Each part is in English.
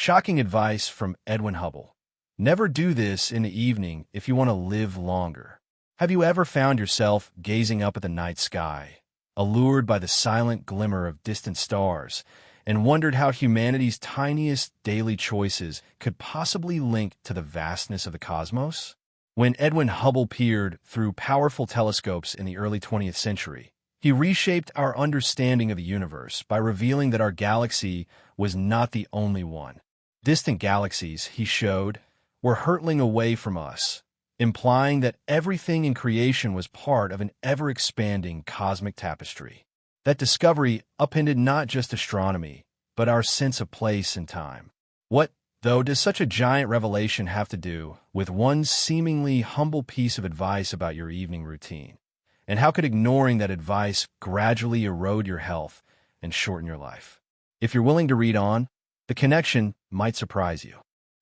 Shocking advice from Edwin Hubble. Never do this in the evening if you want to live longer. Have you ever found yourself gazing up at the night sky, allured by the silent glimmer of distant stars, and wondered how humanity's tiniest daily choices could possibly link to the vastness of the cosmos? When Edwin Hubble peered through powerful telescopes in the early 20th century, he reshaped our understanding of the universe by revealing that our galaxy was not the only one. Distant galaxies, he showed, were hurtling away from us, implying that everything in creation was part of an ever-expanding cosmic tapestry. That discovery upended not just astronomy, but our sense of place and time. What, though, does such a giant revelation have to do with one seemingly humble piece of advice about your evening routine? And how could ignoring that advice gradually erode your health and shorten your life? If you're willing to read on, the connection might surprise you.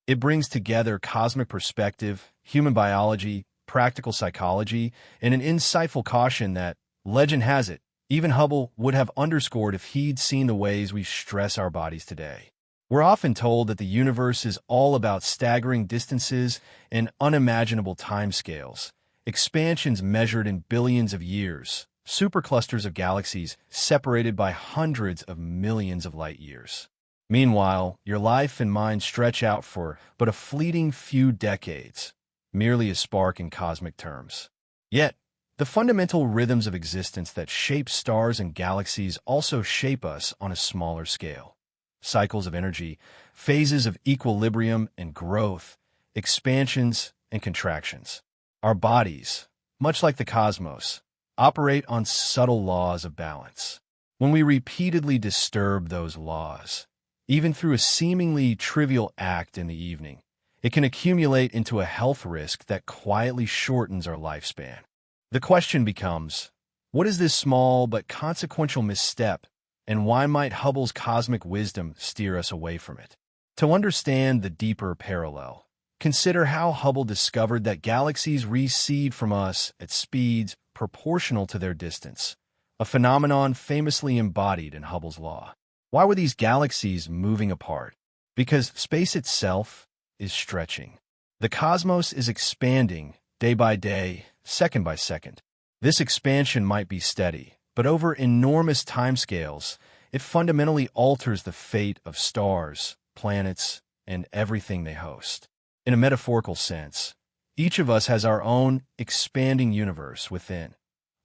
It brings together cosmic perspective, human biology, practical psychology, and an insightful caution that, legend has it, even Hubble would have underscored if he'd seen the ways we stress our bodies today. We're often told that the universe is all about staggering distances and unimaginable timescales, expansions measured in billions of years, superclusters of galaxies separated by hundreds of millions of light years. Meanwhile, your life and mine stretch out for but a fleeting few decades, merely a spark in cosmic terms. Yet, the fundamental rhythms of existence that shape stars and galaxies also shape us on a smaller scale. Cycles of energy, phases of equilibrium and growth, expansions and contractions. Our bodies, much like the cosmos, operate on subtle laws of balance. When we repeatedly disturb those laws, even through a seemingly trivial act in the evening, it can accumulate into a health risk that quietly shortens our lifespan. The question becomes, what is this small but consequential misstep, and why might Hubble's cosmic wisdom steer us away from it? To understand the deeper parallel, consider how Hubble discovered that galaxies recede from us at speeds proportional to their distance, a phenomenon famously embodied in Hubble's law. Why were these galaxies moving apart? Because space itself is stretching. The cosmos is expanding day by day, second by second. This expansion might be steady, but over enormous timescales, it fundamentally alters the fate of stars, planets, and everything they host. In a metaphorical sense, each of us has our own expanding universe within.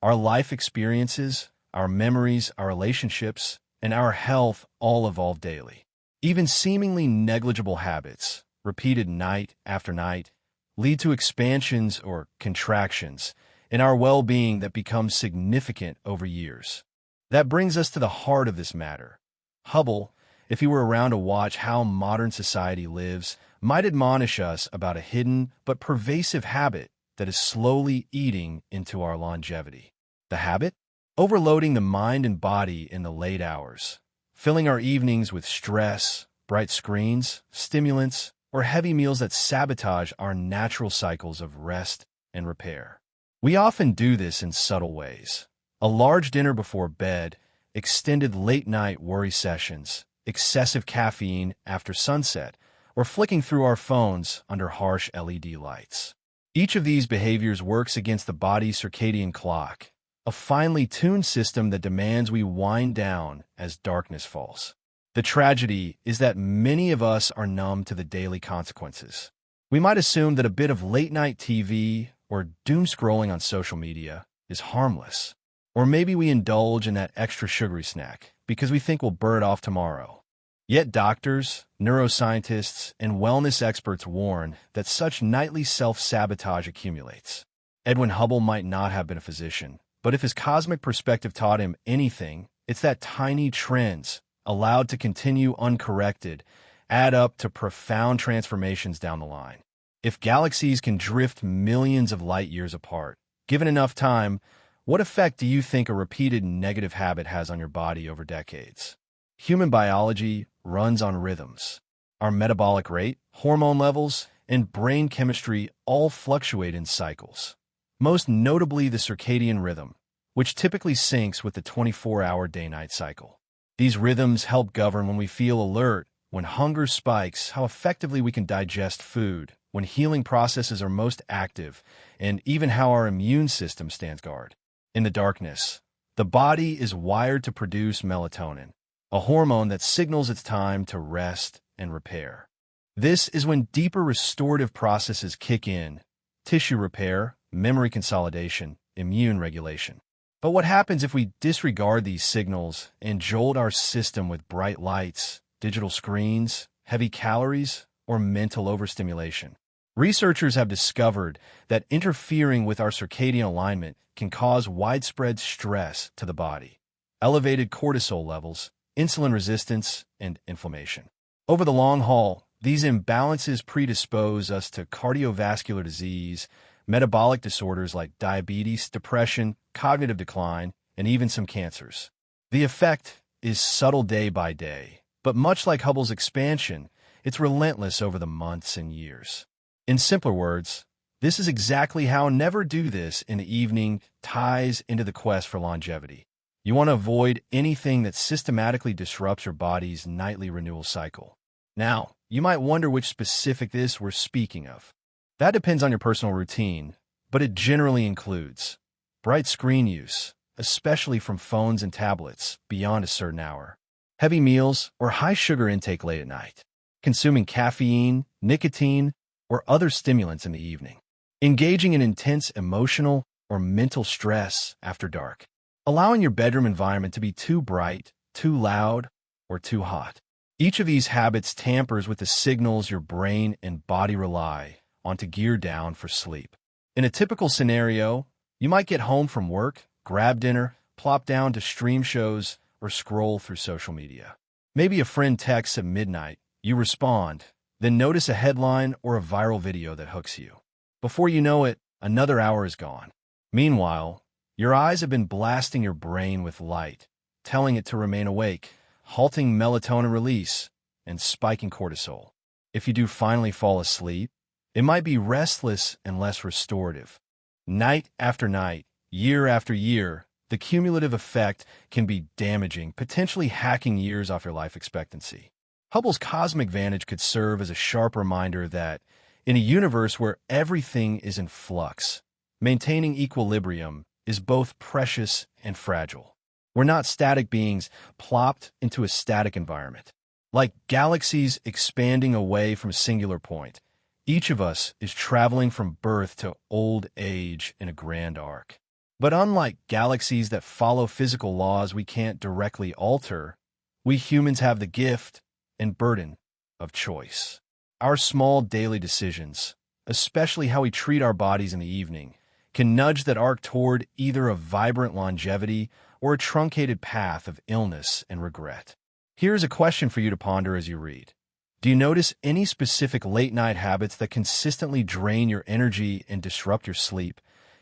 Our life experiences, our memories, our relationships, and our health all evolve daily. Even seemingly negligible habits, repeated night after night, lead to expansions or contractions in our well-being that become significant over years. That brings us to the heart of this matter. Hubble, if he were around to watch how modern society lives, might admonish us about a hidden but pervasive habit that is slowly eating into our longevity. The habit? Overloading the mind and body in the late hours, filling our evenings with stress, bright screens, stimulants, or heavy meals that sabotage our natural cycles of rest and repair. We often do this in subtle ways. A large dinner before bed, extended late-night worry sessions, excessive caffeine after sunset, or flicking through our phones under harsh LED lights. Each of these behaviors works against the body's circadian clock, a finely tuned system that demands we wind down as darkness falls. The tragedy is that many of us are numb to the daily consequences. We might assume that a bit of late-night TV or doom scrolling on social media is harmless. Or maybe we indulge in that extra sugary snack because we think we'll burn it off tomorrow. Yet doctors, neuroscientists, and wellness experts warn that such nightly self-sabotage accumulates. Edwin Hubble might not have been a physician, but if his cosmic perspective taught him anything, it's that tiny trends, allowed to continue uncorrected, add up to profound transformations down the line. If galaxies can drift millions of light years apart, given enough time, what effect do you think a repeated negative habit has on your body over decades? Human biology runs on rhythms. Our metabolic rate, hormone levels, and brain chemistry all fluctuate in cycles. Most notably the circadian rhythm, which typically syncs with the 24-hour day-night cycle. These rhythms help govern when we feel alert, when hunger spikes, how effectively we can digest food, when healing processes are most active, and even how our immune system stands guard. In the darkness, the body is wired to produce melatonin, a hormone that signals it's time to rest and repair. This is when deeper restorative processes kick in: tissue repair, memory consolidation, immune regulation. But what happens if we disregard these signals and jolt our system with bright lights, digital screens, heavy calories, or mental overstimulation? Researchers have discovered that interfering with our circadian alignment can cause widespread stress to the body, elevated cortisol levels, insulin resistance, and inflammation. Over the long haul, these imbalances predispose us to cardiovascular disease, metabolic disorders like diabetes, depression, cognitive decline, and even some cancers. The effect is subtle day by day, but much like Hubble's expansion, it's relentless over the months and years. In simpler words, this is exactly how never do this in the evening ties into the quest for longevity. You want to avoid anything that systematically disrupts your body's nightly renewal cycle. Now, you might wonder which specific this we're speaking of. That depends on your personal routine, but it generally includes bright screen use, especially from phones and tablets, beyond a certain hour, heavy meals or high sugar intake late at night, consuming caffeine, nicotine, or other stimulants in the evening, engaging in intense emotional or mental stress after dark, allowing your bedroom environment to be too bright, too loud, or too hot. Each of these habits tampers with the signals your brain and body rely on to gear down for sleep. In a typical scenario, you might get home from work, grab dinner, plop down to stream shows, or scroll through social media. Maybe a friend texts at midnight, you respond, then notice a headline or a viral video that hooks you. Before you know it, another hour is gone. Meanwhile, your eyes have been blasting your brain with light, telling it to remain awake, halting melatonin release, and spiking cortisol. If you do finally fall asleep, it might be restless and less restorative. Night after night, year after year, the cumulative effect can be damaging, potentially hacking years off your life expectancy. Hubble's cosmic vantage could serve as a sharp reminder that, in a universe where everything is in flux, maintaining equilibrium is both precious and fragile. We're not static beings plopped into a static environment. Like galaxies expanding away from a singular point, each of us is traveling from birth to old age in a grand arc. But unlike galaxies that follow physical laws we can't directly alter, we humans have the gift and burden of choice. Our small daily decisions, especially how we treat our bodies in the evening, can nudge that arc toward either a vibrant longevity or a truncated path of illness and regret. Here's a question for you to ponder as you read. Do you notice any specific late-night habits that consistently drain your energy and disrupt your sleep,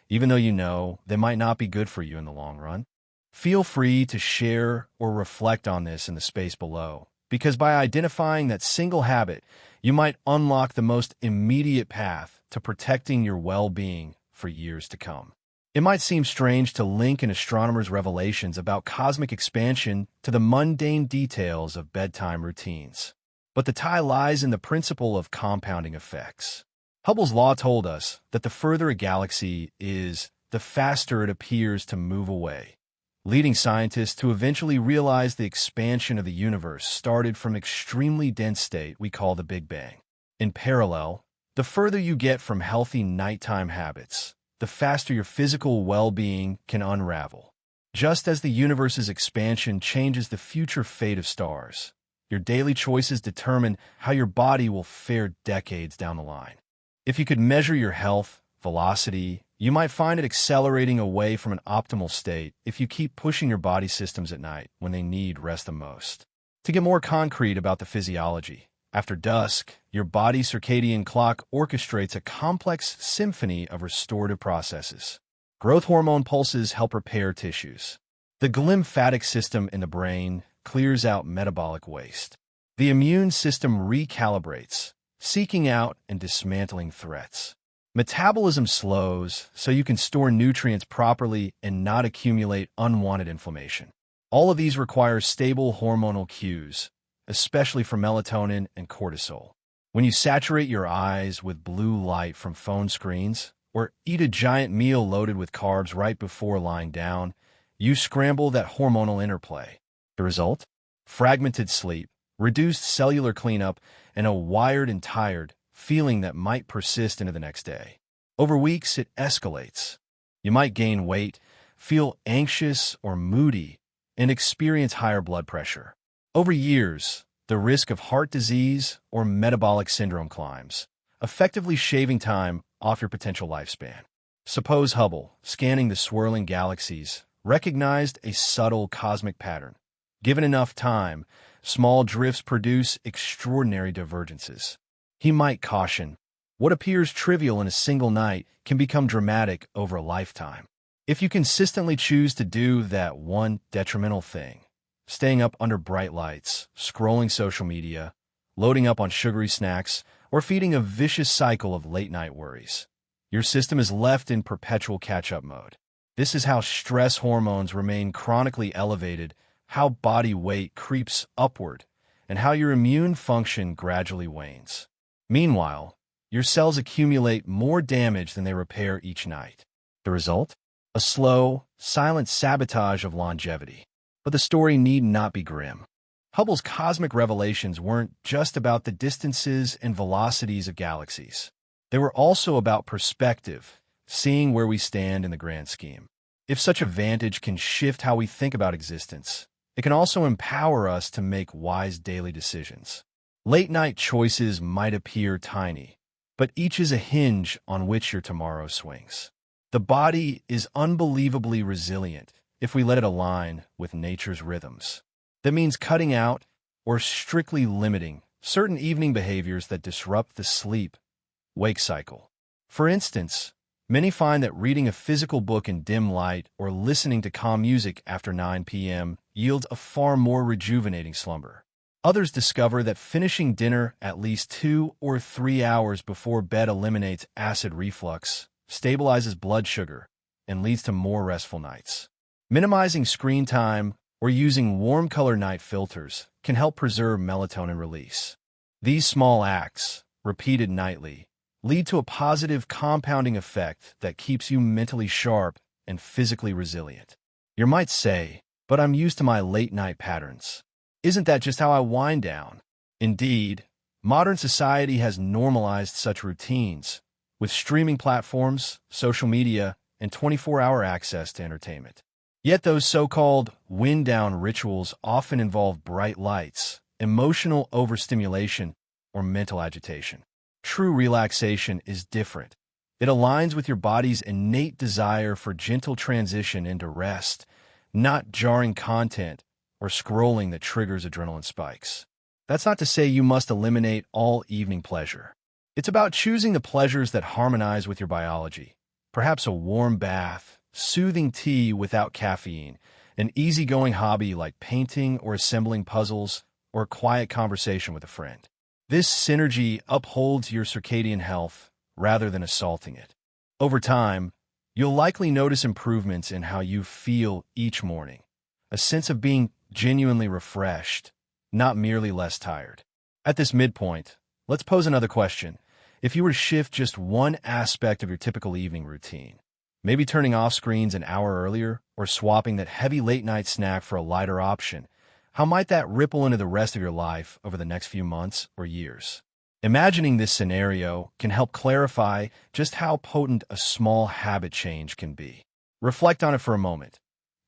even though you know they might not be good for you in the long run? Feel free to share or reflect on this in the space below, because by identifying that single habit, you might unlock the most immediate path to protecting your well-being for years to come. It might seem strange to link an astronomer's revelations about cosmic expansion to the mundane details of bedtime routines. But the tie lies in the principle of compounding effects. Hubble's law told us that the further a galaxy is, the faster it appears to move away, leading scientists to eventually realize the expansion of the universe started from extremely dense state we call the Big Bang. In parallel, the further you get from healthy nighttime habits, the faster your physical well-being can unravel. Just as the universe's expansion changes the future fate of stars, your daily choices determine how your body will fare decades down the line. If you could measure your health, velocity, you might find it accelerating away from an optimal state if you keep pushing your body systems at night when they need rest the most. To get more concrete about the physiology, after dusk, your body's circadian clock orchestrates a complex symphony of restorative processes. Growth hormone pulses help repair tissues. The glymphatic system in the brain clears out metabolic waste. The immune system recalibrates, seeking out and dismantling threats. Metabolism slows so you can store nutrients properly and not accumulate unwanted inflammation. All of these require stable hormonal cues, especially for melatonin and cortisol. When you saturate your eyes with blue light from phone screens, or eat a giant meal loaded with carbs right before lying down, you scramble that hormonal interplay. The result? Fragmented sleep, reduced cellular cleanup, and a wired and tired feeling that might persist into the next day. Over weeks, it escalates. You might gain weight, feel anxious or moody, and experience higher blood pressure. Over years, the risk of heart disease or metabolic syndrome climbs, effectively shaving time off your potential lifespan. Suppose Hubble, scanning the swirling galaxies, recognized a subtle cosmic pattern. Given enough time, small drifts produce extraordinary divergences. He might caution, what appears trivial in a single night can become dramatic over a lifetime. If you consistently choose to do that one detrimental thing, staying up under bright lights, scrolling social media, loading up on sugary snacks, or feeding a vicious cycle of late-night worries, your system is left in perpetual catch-up mode. This is how stress hormones remain chronically elevated, how body weight creeps upward, and how your immune function gradually wanes. Meanwhile, your cells accumulate more damage than they repair each night. The result? A slow, silent sabotage of longevity. But the story need not be grim. Hubble's cosmic revelations weren't just about the distances and velocities of galaxies. They were also about perspective, seeing where we stand in the grand scheme. If such a vantage can shift how we think about existence, it can also empower us to make wise daily decisions. Late-night choices might appear tiny, but each is a hinge on which your tomorrow swings. The body is unbelievably resilient if we let it align with nature's rhythms. That means cutting out or strictly limiting certain evening behaviors that disrupt the sleep-wake cycle. For instance, many find that reading a physical book in dim light or listening to calm music after 9 p.m. yields a far more rejuvenating slumber. Others discover that finishing dinner at least 2 or 3 hours before bed eliminates acid reflux, stabilizes blood sugar, and leads to more restful nights. Minimizing screen time or using warm color night filters can help preserve melatonin release. These small acts, repeated nightly, lead to a positive compounding effect that keeps you mentally sharp and physically resilient. You might say, but I'm used to my late-night patterns. Isn't that just how I wind down? Indeed, modern society has normalized such routines, with streaming platforms, social media, and 24-hour access to entertainment. Yet those so-called wind-down rituals often involve bright lights, emotional overstimulation, or mental agitation. True relaxation is different. It aligns with your body's innate desire for gentle transition into rest, not jarring content or scrolling that triggers adrenaline spikes. That's not to say you must eliminate all evening pleasure. It's about choosing the pleasures that harmonize with your biology. Perhaps a warm bath, soothing tea without caffeine, an easygoing hobby like painting or assembling puzzles, or a quiet conversation with a friend. This synergy upholds your circadian health rather than assaulting it. Over time, you'll likely notice improvements in how you feel each morning, a sense of being genuinely refreshed, not merely less tired. At this midpoint, let's pose another question. If you were to shift just one aspect of your typical evening routine, maybe turning off screens an hour earlier or swapping that heavy late-night snack for a lighter option, how might that ripple into the rest of your life over the next few months or years? Imagining this scenario can help clarify just how potent a small habit change can be. Reflect on it for a moment.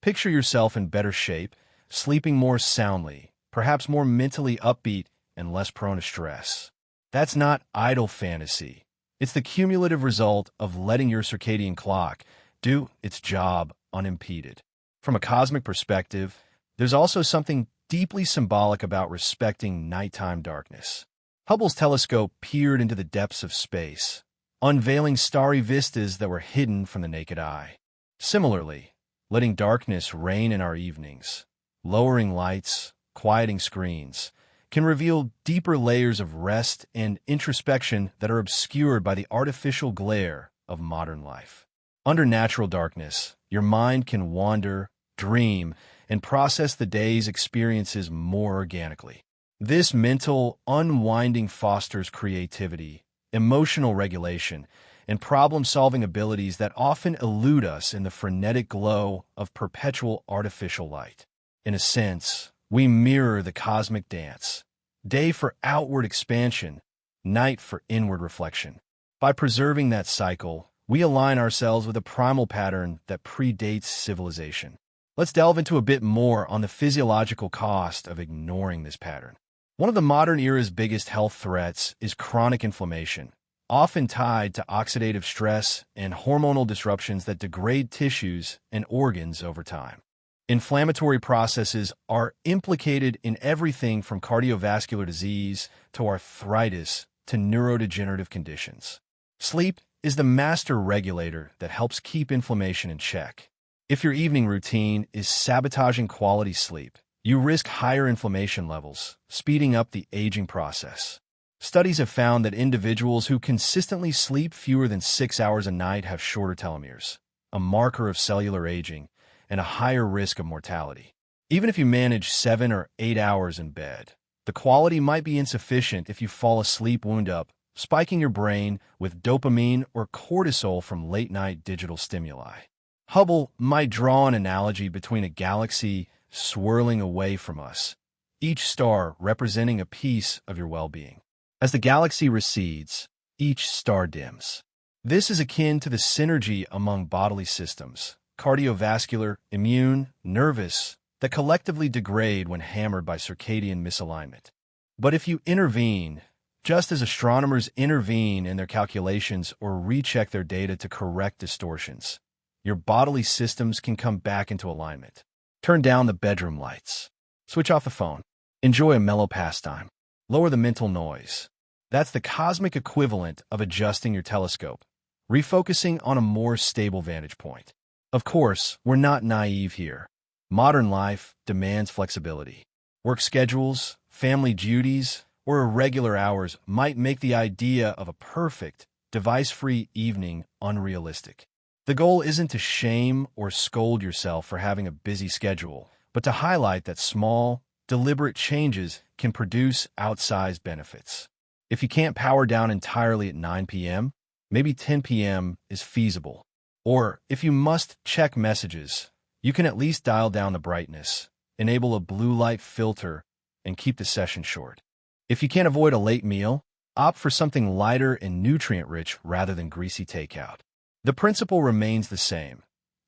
Picture yourself in better shape, sleeping more soundly, perhaps more mentally upbeat and less prone to stress. That's not idle fantasy. It's the cumulative result of letting your circadian clock do its job unimpeded. From a cosmic perspective, there's also something deeply symbolic about respecting nighttime darkness. Hubble's telescope peered into the depths of space, unveiling starry vistas that were hidden from the naked eye. Similarly, letting darkness reign in our evenings, lowering lights, quieting screens, can reveal deeper layers of rest and introspection that are obscured by the artificial glare of modern life. Under natural darkness, your mind can wander, dream, and process the day's experiences more organically. This mental unwinding fosters creativity, emotional regulation, and problem-solving abilities that often elude us in the frenetic glow of perpetual artificial light. In a sense, we mirror the cosmic dance, day for outward expansion, night for inward reflection. By preserving that cycle, we align ourselves with a primal pattern that predates civilization. Let's delve into a bit more on the physiological cost of ignoring this pattern. One of the modern era's biggest health threats is chronic inflammation, often tied to oxidative stress and hormonal disruptions that degrade tissues and organs over time. Inflammatory processes are implicated in everything from cardiovascular disease to arthritis to neurodegenerative conditions. Sleep is the master regulator that helps keep inflammation in check. If your evening routine is sabotaging quality sleep, you risk higher inflammation levels, speeding up the aging process. Studies have found that individuals who consistently sleep fewer than 6 hours a night have shorter telomeres, a marker of cellular aging, and a higher risk of mortality. Even if you manage 7 or 8 hours in bed, the quality might be insufficient if you fall asleep wound up, spiking your brain with dopamine or cortisol from late-night digital stimuli. Hubble might draw an analogy between a galaxy swirling away from us, each star representing a piece of your well-being. As the galaxy recedes, each star dims. This is akin to the synergy among bodily systems, cardiovascular, immune, nervous, that collectively degrade when hammered by circadian misalignment. But if you intervene, just as astronomers intervene in their calculations or recheck their data to correct distortions, your bodily systems can come back into alignment. Turn down the bedroom lights. Switch off the phone. Enjoy a mellow pastime. Lower the mental noise. That's the cosmic equivalent of adjusting your telescope, refocusing on a more stable vantage point. Of course, we're not naive here. Modern life demands flexibility. Work schedules, family duties, or irregular hours might make the idea of a perfect, device-free evening unrealistic. The goal isn't to shame or scold yourself for having a busy schedule, but to highlight that small, deliberate changes can produce outsized benefits. If you can't power down entirely at 9 p.m., maybe 10 p.m. is feasible. Or, if you must check messages, you can at least dial down the brightness, enable a blue light filter, and keep the session short. If you can't avoid a late meal, opt for something lighter and nutrient-rich rather than greasy takeout. The principle remains the same.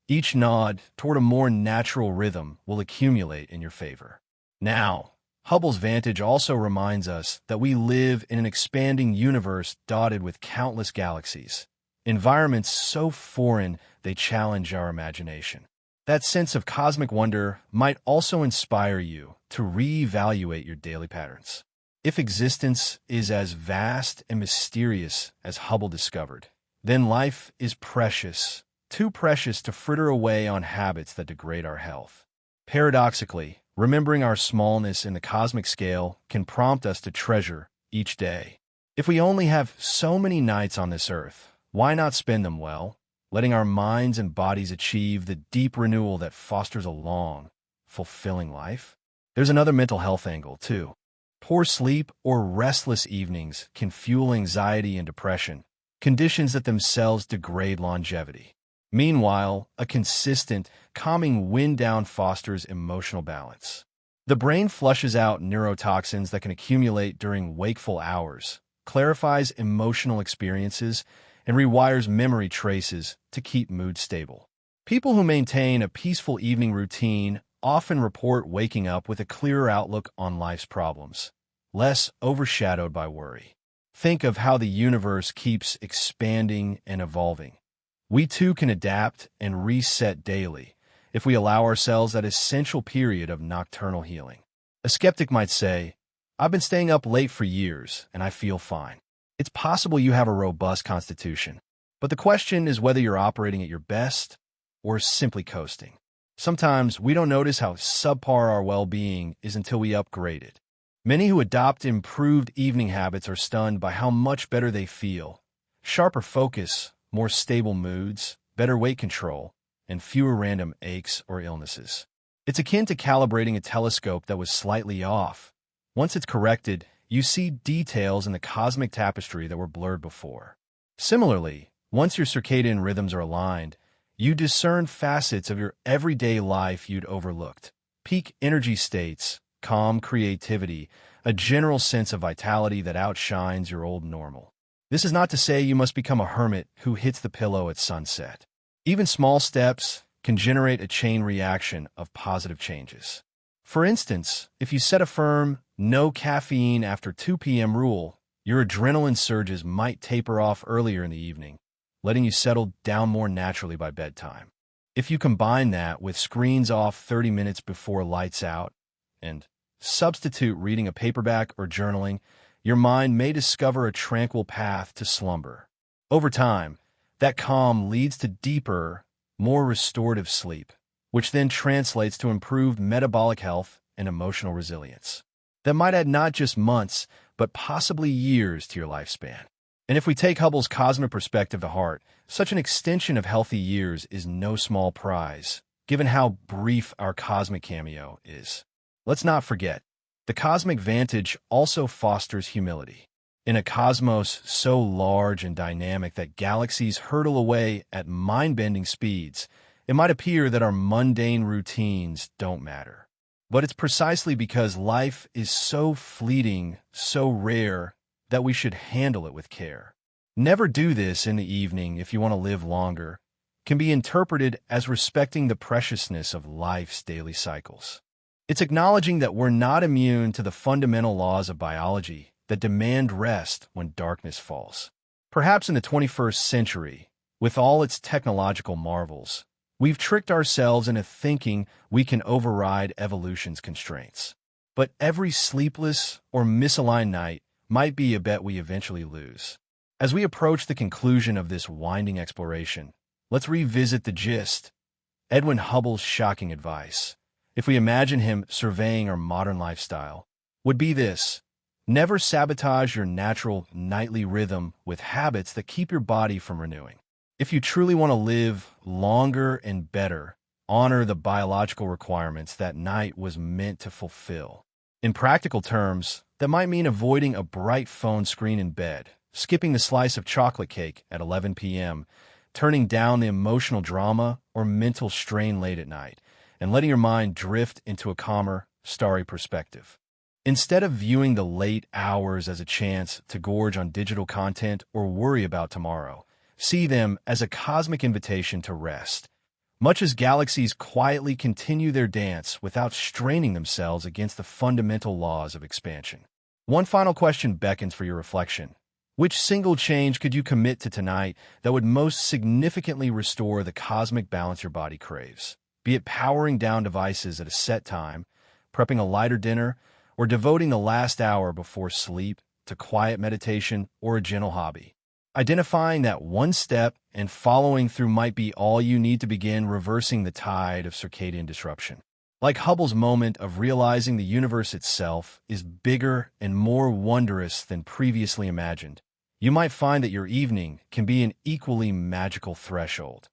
Each nod toward a more natural rhythm will accumulate in your favor. Now, Hubble's vantage also reminds us that we live in an expanding universe dotted with countless galaxies, environments so foreign they challenge our imagination. That sense of cosmic wonder might also inspire you to reevaluate your daily patterns. If existence is as vast and mysterious as Hubble discovered, then life is precious, too precious to fritter away on habits that degrade our health. Paradoxically, remembering our smallness in the cosmic scale can prompt us to treasure each day. If we only have so many nights on this earth, why not spend them well, letting our minds and bodies achieve the deep renewal that fosters a long, fulfilling life? There's another mental health angle, too. Poor sleep or restless evenings can fuel anxiety and depression, conditions that themselves degrade longevity. Meanwhile, a consistent, calming wind down fosters emotional balance. The brain flushes out neurotoxins that can accumulate during wakeful hours, clarifies emotional experiences, and rewires memory traces to keep mood stable. People who maintain a peaceful evening routine often report waking up with a clearer outlook on life's problems, less overshadowed by worry. Think of how the universe keeps expanding and evolving. We too can adapt and reset daily if we allow ourselves that essential period of nocturnal healing. A skeptic might say, "I've been staying up late for years and I feel fine." It's possible you have a robust constitution, but the question is whether you're operating at your best or simply coasting. Sometimes we don't notice how subpar our well-being is until we upgrade it. Many who adopt improved evening habits are stunned by how much better they feel. Sharper focus, more stable moods, better weight control, and fewer random aches or illnesses. It's akin to calibrating a telescope that was slightly off. Once it's corrected, you see details in the cosmic tapestry that were blurred before. Similarly, once your circadian rhythms are aligned, you discern facets of your everyday life you'd overlooked. Peak energy states, calm creativity, a general sense of vitality that outshines your old normal. This is not to say you must become a hermit who hits the pillow at sunset. Even small steps can generate a chain reaction of positive changes. For instance, if you set a firm no caffeine after 2 p.m. rule, your adrenaline surges might taper off earlier in the evening, letting you settle down more naturally by bedtime. If you combine that with screens off 30 minutes before lights out and substitute reading a paperback or journaling, your mind may discover a tranquil path to slumber. Over time, that calm leads to deeper, more restorative sleep, which then translates to improved metabolic health and emotional resilience. That might add not just months, but possibly years to your lifespan. And if we take Hubble's cosmic perspective to heart, such an extension of healthy years is no small prize, given how brief our cosmic cameo is. Let's not forget, the cosmic vantage also fosters humility. In a cosmos so large and dynamic that galaxies hurtle away at mind-bending speeds, it might appear that our mundane routines don't matter. But it's precisely because life is so fleeting, so rare, that we should handle it with care. Never do this in the evening if you want to live longer can be interpreted as respecting the preciousness of life's daily cycles. It's acknowledging that we're not immune to the fundamental laws of biology that demand rest when darkness falls. Perhaps in the 21st century, with all its technological marvels, we've tricked ourselves into thinking we can override evolution's constraints. But every sleepless or misaligned night might be a bet we eventually lose. As we approach the conclusion of this winding exploration, let's revisit the gist. Edwin Hubble's shocking advice, if we imagine him surveying our modern lifestyle, would be this: never sabotage your natural nightly rhythm with habits that keep your body from renewing. If you truly want to live longer and better, honor the biological requirements that night was meant to fulfill. In practical terms, that might mean avoiding a bright phone screen in bed, skipping the slice of chocolate cake at 11 p.m., turning down the emotional drama or mental strain late at night, and letting your mind drift into a calmer, starry perspective. Instead of viewing the late hours as a chance to gorge on digital content or worry about tomorrow, see them as a cosmic invitation to rest. Much as galaxies quietly continue their dance without straining themselves against the fundamental laws of expansion. One final question beckons for your reflection. Which single change could you commit to tonight that would most significantly restore the cosmic balance your body craves? Be it powering down devices at a set time, prepping a lighter dinner, or devoting the last hour before sleep to quiet meditation or a gentle hobby. Identifying that one step and following through might be all you need to begin reversing the tide of circadian disruption. Like Hubble's moment of realizing the universe itself is bigger and more wondrous than previously imagined, you might find that your evening can be an equally magical threshold,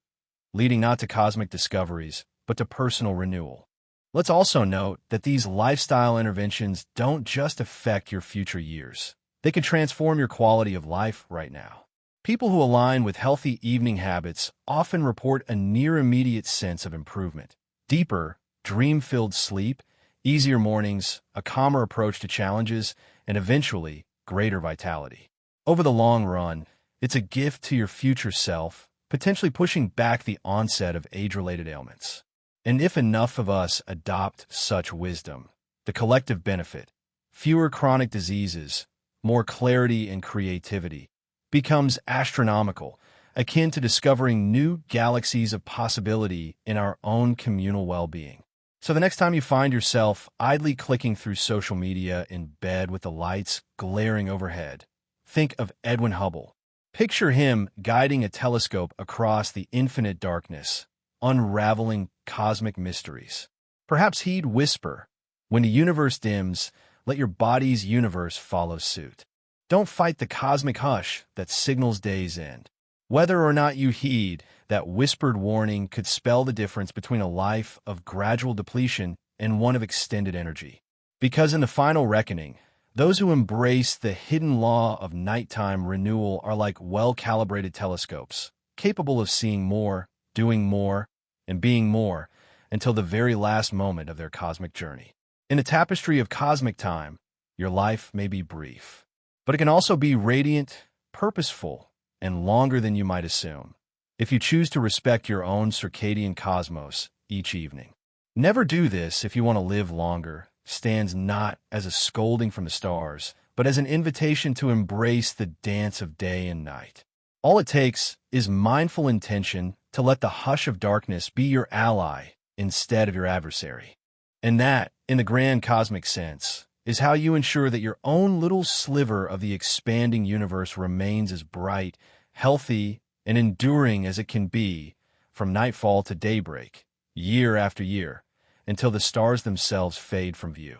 leading not to cosmic discoveries, but to personal renewal. Let's also note that these lifestyle interventions don't just affect your future years. They can transform your quality of life right now. People who align with healthy evening habits often report a near-immediate sense of improvement. Deeper, dream-filled sleep, easier mornings, a calmer approach to challenges, and eventually, greater vitality. Over the long run, it's a gift to your future self, potentially pushing back the onset of age-related ailments. And if enough of us adopt such wisdom, the collective benefit, fewer chronic diseases, more clarity and creativity, becomes astronomical, akin to discovering new galaxies of possibility in our own communal well-being. So the next time you find yourself idly clicking through social media in bed with the lights glaring overhead, think of Edwin Hubble. Picture him guiding a telescope across the infinite darkness, unraveling cosmic mysteries. Perhaps he'd whisper, "When the universe dims, let your body's universe follow suit." Don't fight the cosmic hush that signals day's end. Whether or not you heed, that whispered warning could spell the difference between a life of gradual depletion and one of extended energy. Because in the final reckoning, those who embrace the hidden law of nighttime renewal are like well-calibrated telescopes, capable of seeing more, doing more, and being more until the very last moment of their cosmic journey. In the tapestry of cosmic time, your life may be brief, but it can also be radiant, purposeful, and longer than you might assume, if you choose to respect your own circadian cosmos each evening. Never do this if you want to live longer stands not as a scolding from the stars, but as an invitation to embrace the dance of day and night. All it takes is mindful intention to let the hush of darkness be your ally instead of your adversary. And that, in the grand cosmic sense, is how you ensure that your own little sliver of the expanding universe remains as bright, healthy, and enduring as it can be from nightfall to daybreak, year after year, until the stars themselves fade from view.